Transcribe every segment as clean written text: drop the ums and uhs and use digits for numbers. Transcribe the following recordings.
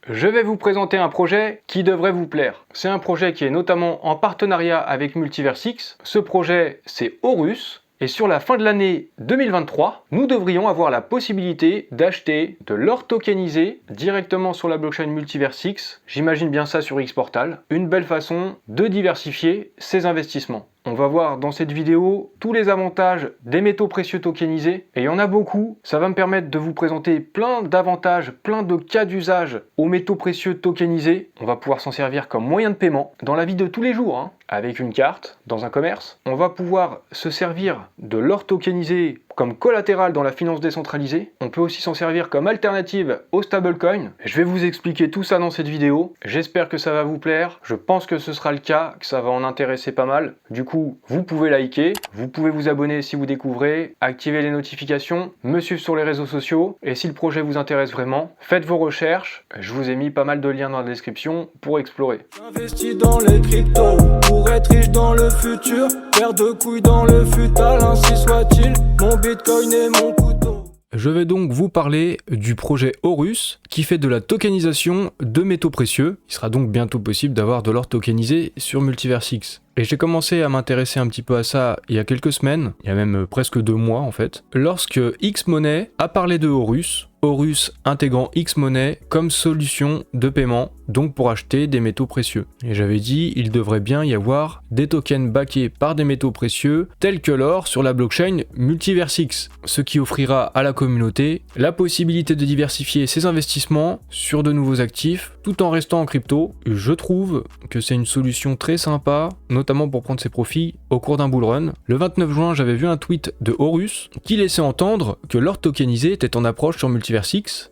je vais vous présenter un projet qui devrait vous plaire. C'est un projet qui est notamment en partenariat avec Multiversix. Ce projet, c'est Horus. Et sur la fin de l'année 2023, nous devrions avoir la possibilité d'acheter de l'or tokenisé directement sur la blockchain Multiversix. J'imagine bien ça sur Xportal. Une belle façon de diversifier ses investissements. On va voir dans cette vidéo tous les avantages des métaux précieux tokenisés. Et il y en a beaucoup. Ça va me permettre de vous présenter plein d'avantages, plein de cas d'usage aux métaux précieux tokenisés. On va pouvoir s'en servir comme moyen de paiement dans la vie de tous les jours, avec une carte, dans un commerce. On va pouvoir se servir de l'or tokenisé comme collatéral dans la finance décentralisée. On peut aussi s'en servir comme alternative au stablecoin. Je vais vous expliquer tout ça dans cette vidéo. J'espère que ça va vous plaire. Je pense que ce sera le cas, que ça va en intéresser pas mal. Du coup, vous pouvez liker, vous pouvez vous abonner si vous découvrez, activer les notifications, me suivre sur les réseaux sociaux. Et si le projet vous intéresse vraiment, faites vos recherches. Je vous ai mis pas mal de liens dans la description pour explorer. J'investis dans les cryptos pour être riche dans le futur. Paire de couilles dans le futal, ainsi soit-il. Mon bitcoin est mon couteau. Je vais donc vous parler du projet Horus qui fait de la tokenisation de métaux précieux. Il sera donc bientôt possible d'avoir de l'or tokenisé sur Multiversix. Et j'ai commencé à m'intéresser un petit peu à ça il y a quelques semaines, il y a même presque 2 mois en fait, lorsque Xmoney a parlé de Horus, Horus intégrant Xmoney comme solution de paiement, donc pour acheter des métaux précieux. Et j'avais dit, il devrait bien y avoir des tokens backés par des métaux précieux, tels que l'or sur la blockchain Multiversix, ce qui offrira à la communauté la possibilité de diversifier ses investissements sur de nouveaux actifs, tout en restant en crypto. Je trouve que c'est une solution très sympa, notamment pour prendre ses profits au cours d'un bull run. Le 29 juin, j'avais vu un tweet de Horus qui laissait entendre que l'or tokenisé était en approche sur Multiversix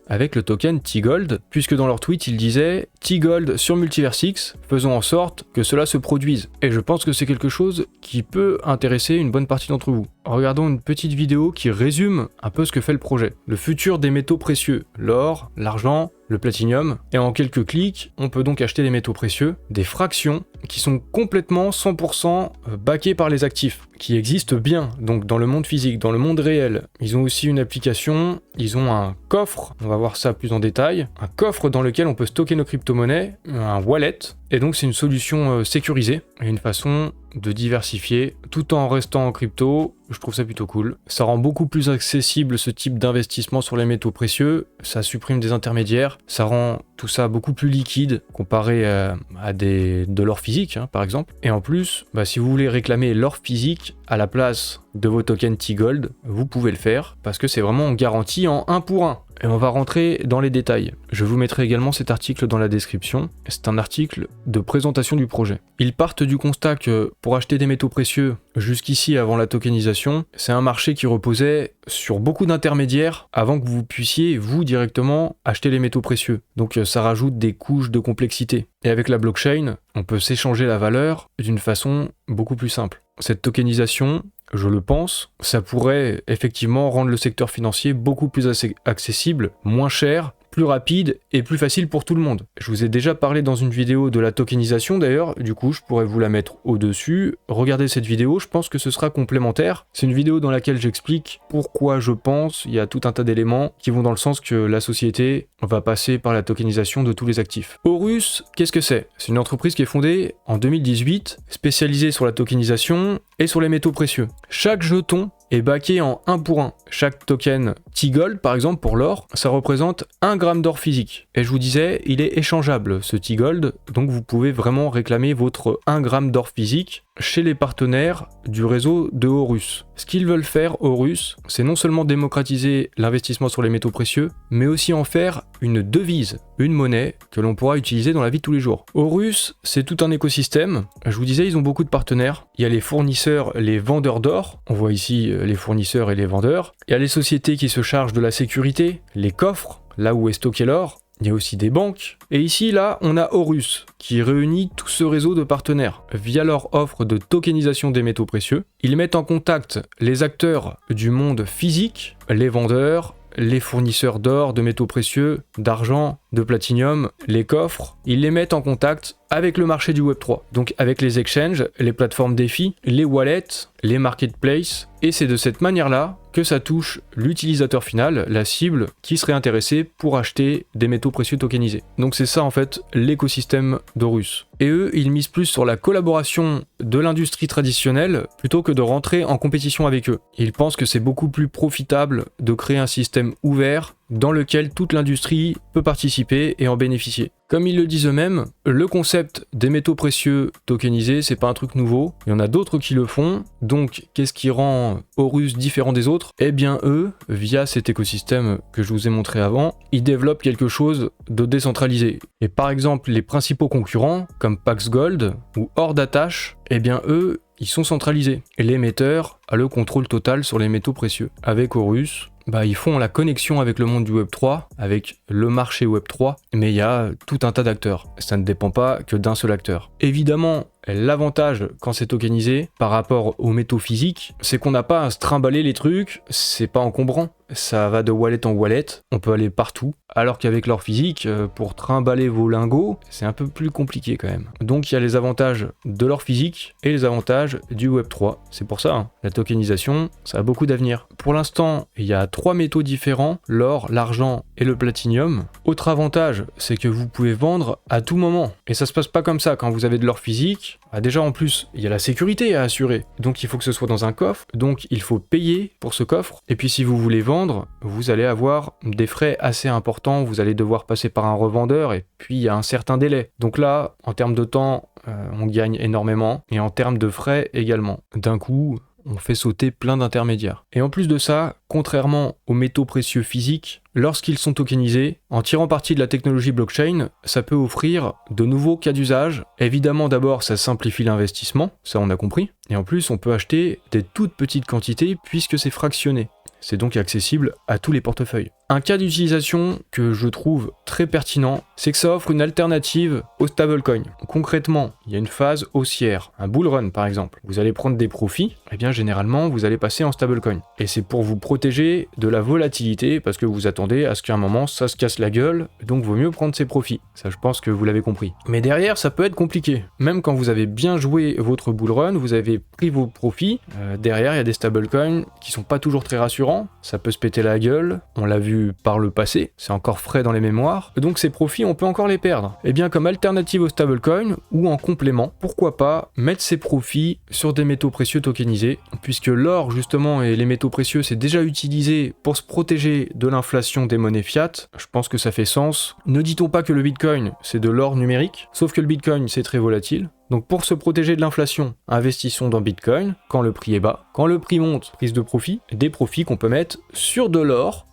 avec le token T-Gold, puisque dans leur tweet, ils disaient T-Gold sur Multiversix, faisons en sorte que cela se produise. Et je pense que c'est quelque chose qui peut intéresser une bonne partie d'entre vous. Regardons une petite vidéo qui résume un peu ce que fait le projet. Le futur des métaux précieux, l'or, l'argent, le platinium, et en quelques clics, on peut donc acheter des métaux précieux, des fractions qui sont complètement 100% backées par les actifs, qui existent bien, donc dans le monde physique, dans le monde réel. Ils ont aussi une application, ils ont un coffre, on va voir ça plus en détail, un coffre dans lequel on peut stocker nos crypto-monnaies, un wallet, et donc c'est une solution sécurisée, et une façon de diversifier tout en restant en crypto. Je trouve ça plutôt cool. Ça rend beaucoup plus accessible ce type d'investissement sur les métaux précieux, ça supprime des intermédiaires, ça rend tout ça beaucoup plus liquide comparé à de l'or physique par exemple. Et en plus, si vous voulez réclamer l'or physique à la place de vos tokens T-Gold, vous pouvez le faire parce que c'est vraiment garanti en 1 pour 1. Et on va rentrer dans les détails. Je vous mettrai également cet article dans la description. C'est un article de présentation du projet. Ils partent du constat que pour acheter des métaux précieux, jusqu'ici avant la tokenisation, c'est un marché qui reposait sur beaucoup d'intermédiaires avant que vous puissiez, vous, directement, acheter les métaux précieux. Donc ça rajoute des couches de complexité. Et avec la blockchain, on peut s'échanger la valeur d'une façon beaucoup plus simple. Cette tokenisation, je le pense, ça pourrait effectivement rendre le secteur financier beaucoup plus accessible, moins cher, plus rapide et plus facile pour tout le monde. Je vous ai déjà parlé dans une vidéo de la tokenisation d'ailleurs, du coup je pourrais vous la mettre au-dessus. Regardez cette vidéo, je pense que ce sera complémentaire. C'est une vidéo dans laquelle j'explique pourquoi je pense, il y a tout un tas d'éléments qui vont dans le sens que la société va passer par la tokenisation de tous les actifs. Horus, qu'est-ce que c'est ? C'est une entreprise qui est fondée en 2018, spécialisée sur la tokenisation et sur les métaux précieux. Chaque jeton est backé en 1 pour 1. Chaque token T-Gold, par exemple pour l'or, ça représente 1 gramme d'or physique. Et je vous disais, il est échangeable ce T-Gold, donc vous pouvez vraiment réclamer votre 1 gramme d'or physique chez les partenaires du réseau de Horus. Ce qu'ils veulent faire, Horus, c'est non seulement démocratiser l'investissement sur les métaux précieux, mais aussi en faire une devise, une monnaie que l'on pourra utiliser dans la vie de tous les jours. Horus, c'est tout un écosystème. Je vous disais, ils ont beaucoup de partenaires. Il y a les fournisseurs, les vendeurs d'or. On voit ici les fournisseurs et les vendeurs. Il y a les sociétés qui se chargent de la sécurité, les coffres, là où est stocké l'or. Il y a aussi des banques. Et ici, là, on a Horus, qui réunit tout ce réseau de partenaires. Via leur offre de tokenisation des métaux précieux, ils mettent en contact les acteurs du monde physique, les vendeurs, les fournisseurs d'or, de métaux précieux, d'argent, de Platinium, les coffres, ils les mettent en contact avec le marché du Web3. Donc avec les exchanges, les plateformes DeFi, les wallets, les marketplaces. Et c'est de cette manière-là que ça touche l'utilisateur final, la cible, qui serait intéressé pour acheter des métaux précieux tokenisés. Donc c'est ça en fait l'écosystème d'Horus. Et eux, ils misent plus sur la collaboration de l'industrie traditionnelle plutôt que de rentrer en compétition avec eux. Ils pensent que c'est beaucoup plus profitable de créer un système ouvert dans lequel toute l'industrie peut participer et en bénéficier. Comme ils le disent eux-mêmes, le concept des métaux précieux tokenisés, c'est pas un truc nouveau. Il y en a d'autres qui le font. Donc, qu'est-ce qui rend Horus différent des autres ? Eh bien, eux, via cet écosystème que je vous ai montré avant, ils développent quelque chose de décentralisé. Et par exemple, les principaux concurrents, comme Pax Gold ou Ordattache, eh bien, eux, ils sont centralisés. Et l'émetteur a le contrôle total sur les métaux précieux. Avec Horus, ils font la connexion avec le monde du Web3, avec le marché Web3, mais il y a tout un tas d'acteurs. Ça ne dépend pas que d'un seul acteur. Évidemment, l'avantage quand c'est tokenisé par rapport aux métaux physiques, c'est qu'on n'a pas à se trimballer les trucs, c'est pas encombrant. Ça va de wallet en wallet, on peut aller partout. Alors qu'avec l'or physique, pour trimballer vos lingots, c'est un peu plus compliqué quand même. Donc il y a les avantages de l'or physique et les avantages du Web3. C'est pour ça, la tokenisation, ça a beaucoup d'avenir. Pour l'instant, il y a 3 métaux différents, l'or, l'argent et le platinium. Autre avantage, c'est que vous pouvez vendre à tout moment. Et ça se passe pas comme ça quand vous avez de l'or physique. Déjà en plus, il y a la sécurité à assurer. Donc il faut que ce soit dans un coffre. Donc il faut payer pour ce coffre. Et puis si vous voulez vendre, vous allez avoir des frais assez importants. Vous allez devoir passer par un revendeur et puis il y a un certain délai. Donc là, en termes de temps, on gagne énormément. Et en termes de frais également. D'un coup, on fait sauter plein d'intermédiaires. Et en plus de ça, contrairement aux métaux précieux physiques, lorsqu'ils sont tokenisés, en tirant parti de la technologie blockchain, ça peut offrir de nouveaux cas d'usage. Évidemment, d'abord, ça simplifie l'investissement, ça on a compris. Et en plus, on peut acheter des toutes petites quantités puisque c'est fractionné. C'est donc accessible à tous les portefeuilles. Un cas d'utilisation que je trouve très pertinent, c'est que ça offre une alternative au stablecoin. Concrètement, il y a une phase haussière, un bull run par exemple. Vous allez prendre des profits, et bien généralement vous allez passer en stablecoin. Et c'est pour vous protéger de la volatilité parce que vous attendez à ce qu'à un moment ça se casse la gueule, donc vaut mieux prendre ses profits. Ça, je pense que vous l'avez compris. Mais derrière, ça peut être compliqué. Même quand vous avez bien joué votre bull run, vous avez pris vos profits, derrière il y a des stablecoins qui sont pas toujours très rassurants. Ça peut se péter la gueule, on l'a vu par le passé, c'est encore frais dans les mémoires, donc ces profits on peut encore les perdre. Et bien comme alternative au stablecoin ou en complément, pourquoi pas mettre ces profits sur des métaux précieux tokenisés, puisque l'or justement et les métaux précieux c'est déjà utilisé pour se protéger de l'inflation des monnaies fiat, je pense que ça fait sens. Ne dit-on pas que le bitcoin c'est de l'or numérique, sauf que le bitcoin c'est très volatile. Donc pour se protéger de l'inflation, investissons dans Bitcoin quand le prix est bas. Quand le prix monte, prise de profit, des profits qu'on peut mettre sur de l'or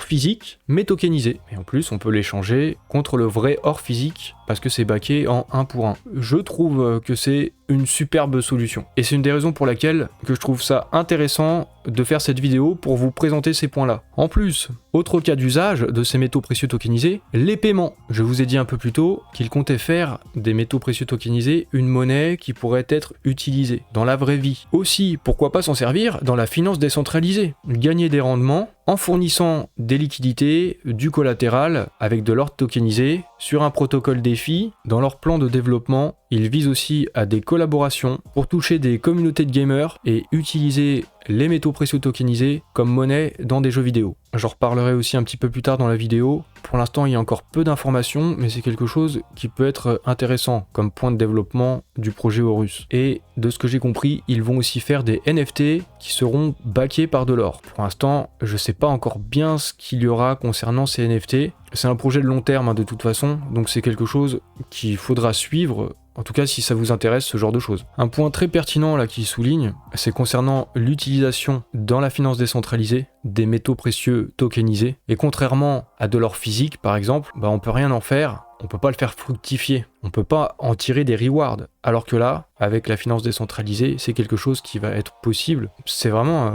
physique, mais tokenisé. Et en plus, on peut l'échanger contre le vrai or physique, parce que c'est backé en 1 pour 1. Je trouve que c'est une superbe solution. Et c'est une des raisons pour laquelle que je trouve ça intéressant de faire cette vidéo pour vous présenter ces points-là. En plus, autre cas d'usage de ces métaux précieux tokenisés, les paiements. Je vous ai dit un peu plus tôt qu'ils comptaient faire des métaux précieux tokenisés une monnaie qui pourrait être utilisée dans la vraie vie. Aussi, pourquoi pas s'en servir dans la finance décentralisée, gagner des rendements en fournissant des liquidités, du collatéral avec de l'or tokenisé sur un protocole DeFi. Dans leur plan de développement, ils visent aussi à des collaborations pour toucher des communautés de gamers et utiliser les métaux précieux tokenisés comme monnaie dans des jeux vidéo. J'en reparlerai aussi un petit peu plus tard dans la vidéo. Pour l'instant, il y a encore peu d'informations, mais c'est quelque chose qui peut être intéressant comme point de développement du projet Horus. Et de ce que j'ai compris, ils vont aussi faire des NFT qui seront backés par de l'or. Pour l'instant, je sais pas encore bien ce qu'il y aura concernant ces NFT. C'est un projet de long terme de toute façon, donc c'est quelque chose qu'il faudra suivre. En tout cas, si ça vous intéresse, ce genre de choses. Un point très pertinent là qui souligne, c'est concernant l'utilisation dans la finance décentralisée des métaux précieux tokenisés. Et contrairement à de l'or physique, par exemple, on peut rien en faire. On peut pas le faire fructifier. on peut pas en tirer des rewards. Alors que là, avec la finance décentralisée, c'est quelque chose qui va être possible. C'est vraiment...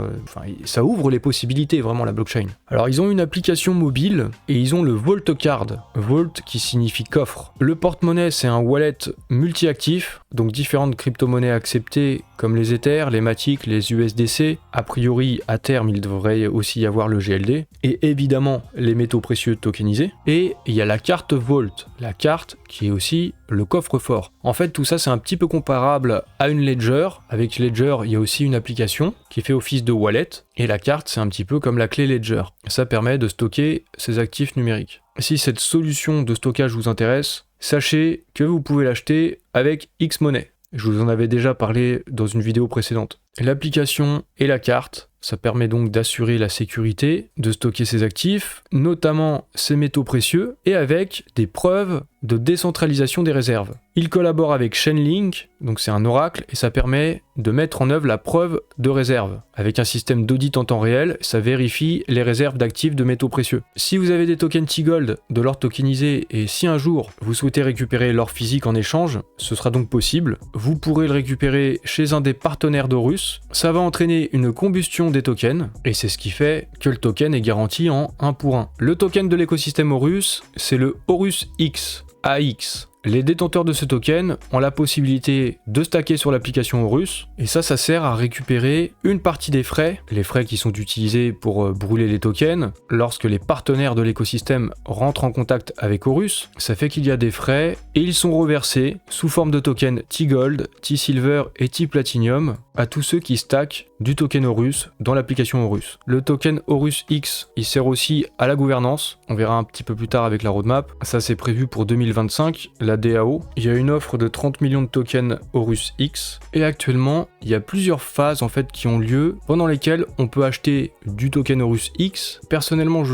ça ouvre les possibilités, vraiment, la blockchain. Alors, ils ont une application mobile et ils ont le Vault Card. Vault qui signifie coffre. Le porte-monnaie, c'est un wallet multi-actif, donc différentes crypto-monnaies acceptées comme les Ethers, les Matic, les USDC. A priori, à terme, il devrait aussi y avoir le GLD. Et évidemment, les métaux précieux tokenisés. Et il y a la carte Vault. La carte qui est aussi le coffre-fort. En fait, tout ça, c'est un petit peu comparable à une Ledger. Avec Ledger, il y a aussi une application qui fait office de wallet. Et la carte, c'est un petit peu comme la clé Ledger. Ça permet de stocker ses actifs numériques. Si cette solution de stockage vous intéresse, sachez que vous pouvez l'acheter avec Xmoney. Je vous en avais déjà parlé dans une vidéo précédente. L'application et la carte, ça permet donc d'assurer la sécurité, de stocker ses actifs, notamment ses métaux précieux, et avec des preuves de décentralisation des réserves. Il collabore avec Chainlink, donc c'est un oracle, et ça permet de mettre en œuvre la preuve de réserve. Avec un système d'audit en temps réel, ça vérifie les réserves d'actifs de métaux précieux. Si vous avez des tokens T-Gold, de l'or tokenisé, et si un jour vous souhaitez récupérer l'or physique en échange, ce sera donc possible. Vous pourrez le récupérer chez un des partenaires d'Horus. Ça va entraîner une combustion des tokens, et c'est ce qui fait que le token est garanti en 1 pour 1. Le token de l'écosystème Horus, c'est le Horus X, AX. Les détenteurs de ce token ont la possibilité de stacker sur l'application Horus, et ça sert à récupérer une partie des frais, les frais qui sont utilisés pour brûler les tokens. Lorsque les partenaires de l'écosystème rentrent en contact avec Horus, ça fait qu'il y a des frais, et ils sont reversés sous forme de tokens T-Gold, T-Silver et T-Platinum à tous ceux qui stackent du token Horus dans l'application Horus. Le token Horus X, il sert aussi à la gouvernance, on verra un petit peu plus tard avec la roadmap, ça c'est prévu pour 2025, la DAO. Il y a une offre de 30 millions de tokens Horus X, et actuellement, il y a plusieurs phases en fait qui ont lieu, pendant lesquelles on peut acheter du token Horus X. Personnellement,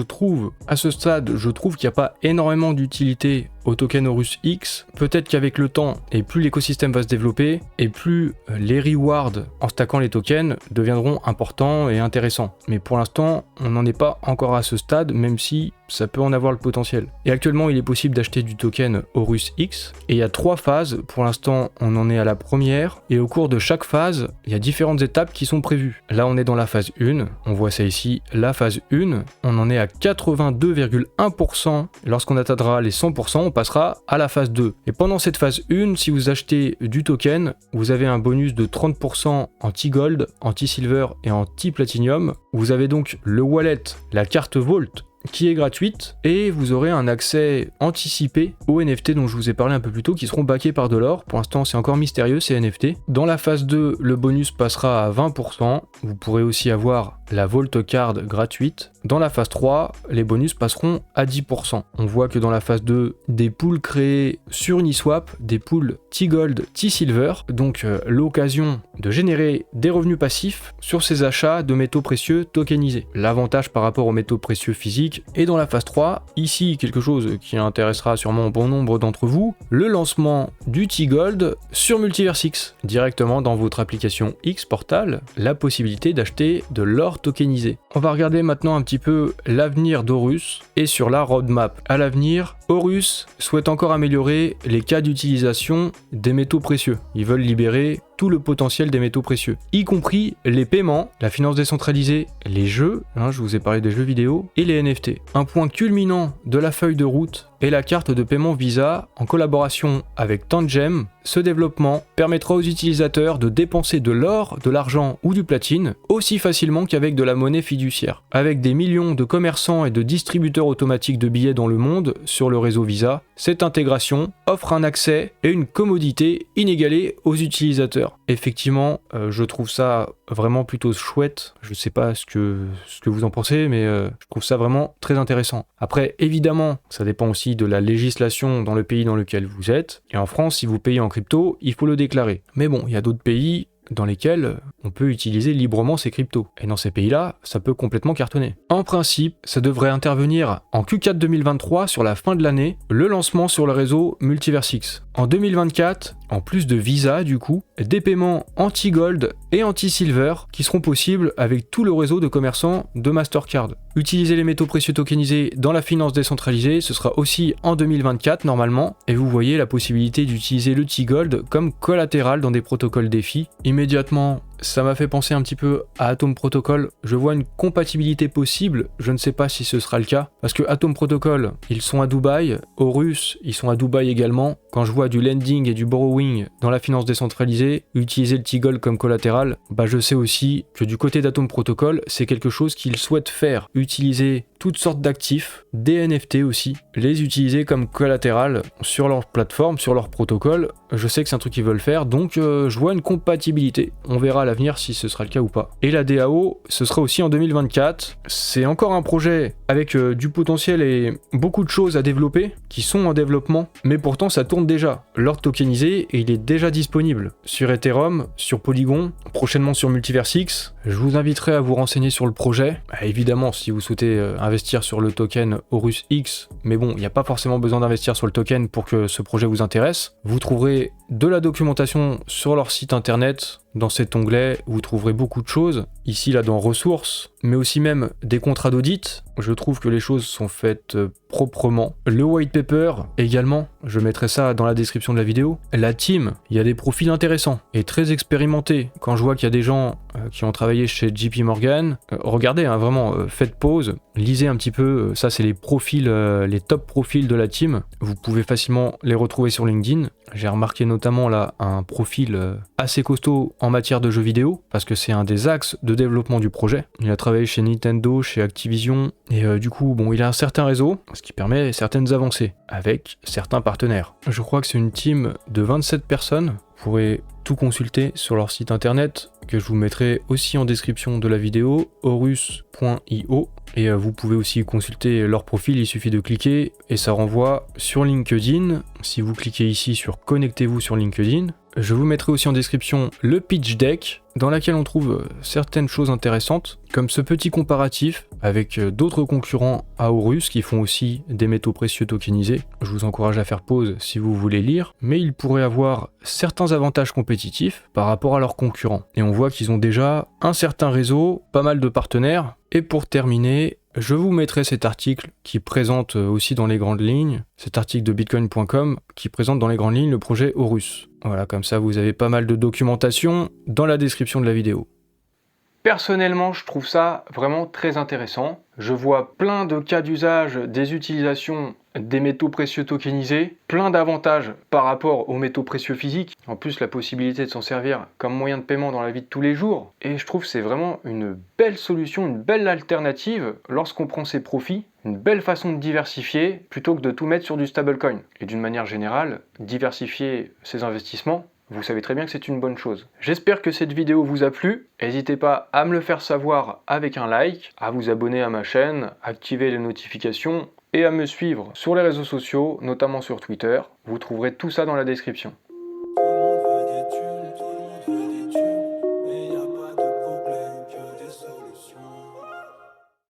à ce stade, je trouve qu'il n'y a pas énormément d'utilité au token Horus X. Peut-être qu'avec le temps, et plus l'écosystème va se développer, et plus les rewards en stackant les tokens deviendront importants et intéressants. Mais pour l'instant, on n'en est pas encore à ce stade, même si ça peut en avoir le potentiel. Et actuellement, il est possible d'acheter du token Horus X, et il y a 3 phases. Pour l'instant, on en est à la première, et au cours de chaque phase, il y a différentes étapes qui sont prévues. Là, on est dans la phase 1, on voit ça ici, la phase 1, on en est à 82,1%. Lorsqu'on atteindra les 100%, on passera à la phase 2. Et pendant cette phase 1, si vous achetez du token, vous avez un bonus de 30% en T-Gold, en T-Silver et en T-Platinum. Vous avez donc le wallet, la carte Vault, qui est gratuite, et vous aurez un accès anticipé aux NFT dont je vous ai parlé un peu plus tôt, qui seront backés par de l'or. Pour l'instant, c'est encore mystérieux, ces NFT. Dans la phase 2, le bonus passera à 20%. Vous pourrez aussi avoir la Vault Card gratuite. Dans la phase 3, les bonus passeront à 10%. On voit que dans la phase 2, des pools créés sur Uniswap, des pools T-Gold, T-Silver, donc l'occasion de générer des revenus passifs sur ces achats de métaux précieux tokenisés. L'avantage par rapport aux métaux précieux physiques. Et dans la phase 3, ici quelque chose qui intéressera sûrement bon nombre d'entre vous, le lancement du T-Gold sur Multiverse-X. Directement dans votre application X Portal, la possibilité d'acheter de l'or tokenisé. On va regarder maintenant un petit peu l'avenir d'Horus et sur la roadmap. À l'avenir, Horus souhaite encore améliorer les cas d'utilisation des métaux précieux. Ils veulent libérer tout le potentiel des métaux précieux, y compris les paiements, la finance décentralisée, les jeux, je vous ai parlé des jeux vidéo, et les NFT. Un point culminant de la feuille de route est la carte de paiement Visa en collaboration avec Tangem. Ce développement permettra aux utilisateurs de dépenser de l'or, de l'argent ou du platine aussi facilement qu'avec de la monnaie fiduciaire. Avec des millions de commerçants et de distributeurs automatiques de billets dans le monde sur le réseau Visa, cette intégration offre un accès et une commodité inégalée aux utilisateurs. Effectivement, je trouve ça vraiment plutôt chouette. Je sais pas ce que vous en pensez, mais je trouve ça vraiment très intéressant. Après, évidemment, ça dépend aussi de la législation dans le pays dans lequel vous êtes. Et en France, si vous payez en crypto, il faut le déclarer. Mais bon, il y a d'autres pays dans lesquels on peut utiliser librement ces cryptos. Et dans ces pays-là, ça peut complètement cartonner. En principe, ça devrait intervenir en Q4 2023 sur la fin de l'année, le lancement sur le réseau Multiverse-X. En 2024, en plus de Visa du coup, des paiements anti-gold et anti-silver qui seront possibles avec tout le réseau de commerçants de Mastercard. Utiliser les métaux précieux tokenisés dans la finance décentralisée, ce sera aussi en 2024 normalement, et vous voyez la possibilité d'utiliser le T-Gold comme collatéral dans des protocoles DeFi. Immédiatement, ça m'a fait penser un petit peu à Atom Protocol. Je vois une compatibilité possible, je ne sais pas si ce sera le cas, parce que Atom Protocol, ils sont à Dubaï, Horus, ils sont à Dubaï également. Quand je vois du lending et du borrowing dans la finance décentralisée, utiliser le T-Gold comme collatéral, je sais aussi que du côté d'Atom Protocol, c'est quelque chose qu'ils souhaitent faire. Utiliser toutes sortes d'actifs, des NFT aussi, les utiliser comme collatéral sur leur plateforme, sur leur protocole. Je sais que c'est un truc qu'ils veulent faire, donc je vois une compatibilité. On verra à l'avenir si ce sera le cas ou pas. Et la DAO, ce sera aussi en 2024. C'est encore un projet avec du potentiel et beaucoup de choses à développer, qui sont en développement, mais pourtant ça tourne déjà. L'or tokenisé, et il est déjà disponible sur Ethereum, sur Polygon, prochainement sur Multiversix. Je vous inviterai à vous renseigner sur le projet. Évidemment, si vous souhaitez investir sur le token Horus X, mais bon, il n'y a pas forcément besoin d'investir sur le token pour que ce projet vous intéresse. Vous trouverez de la documentation sur leur site internet. Dans cet onglet, vous trouverez beaucoup de choses. Ici, là, dans ressources, mais aussi même des contrats d'audit. Je trouve que les choses sont faites proprement. Le white paper, également, je mettrai ça dans la description de la vidéo. La team, il y a des profils intéressants et très expérimentés. Quand je vois qu'il y a des gens qui ont travaillé chez JP Morgan, regardez, vraiment, faites pause, lisez un petit peu. Ça, c'est les profils, les top profils de la team. Vous pouvez facilement les retrouver sur LinkedIn. J'ai remarqué notamment là un profil assez costaud en matière de jeux vidéo, parce que c'est un des axes de développement du projet. Il a travaillé chez Nintendo, chez Activision, et du coup, il a un certain réseau, ce qui permet certaines avancées, avec certains partenaires. Je crois que c'est une team de 27 personnes. Vous pourrez tout consulter sur leur site internet, que je vous mettrai aussi en description de la vidéo, horus.io. Et vous pouvez aussi consulter leur profil, il suffit de cliquer et ça renvoie sur LinkedIn. Si vous cliquez ici sur Connectez-vous sur LinkedIn, je vous mettrai aussi en description le pitch deck dans lequel on trouve certaines choses intéressantes, comme ce petit comparatif avec d'autres concurrents à Horus qui font aussi des métaux précieux tokenisés. Je vous encourage à faire pause si vous voulez lire, mais ils pourraient avoir certains avantages compétitifs par rapport à leurs concurrents. Et on voit qu'ils ont déjà un certain réseau, pas mal de partenaires. Et pour terminer, je vous mettrai cet article qui présente aussi dans les grandes lignes, cet article de bitcoin.com qui présente dans les grandes lignes le projet Horus. Voilà, comme ça vous avez pas mal de documentation dans la description de la vidéo. Personnellement, je trouve ça vraiment très intéressant. Je vois plein de cas d'usage des utilisations des métaux précieux tokenisés, plein d'avantages par rapport aux métaux précieux physiques. En plus, la possibilité de s'en servir comme moyen de paiement dans la vie de tous les jours. Et je trouve que c'est vraiment une belle solution, une belle alternative lorsqu'on prend ses profits. Une belle façon de diversifier plutôt que de tout mettre sur du stablecoin. Et d'une manière générale, diversifier ses investissements, vous savez très bien que c'est une bonne chose. J'espère que cette vidéo vous a plu. N'hésitez pas à me le faire savoir avec un like, à vous abonner à ma chaîne, activer les notifications et à me suivre sur les réseaux sociaux, notamment sur Twitter. Vous trouverez tout ça dans la description.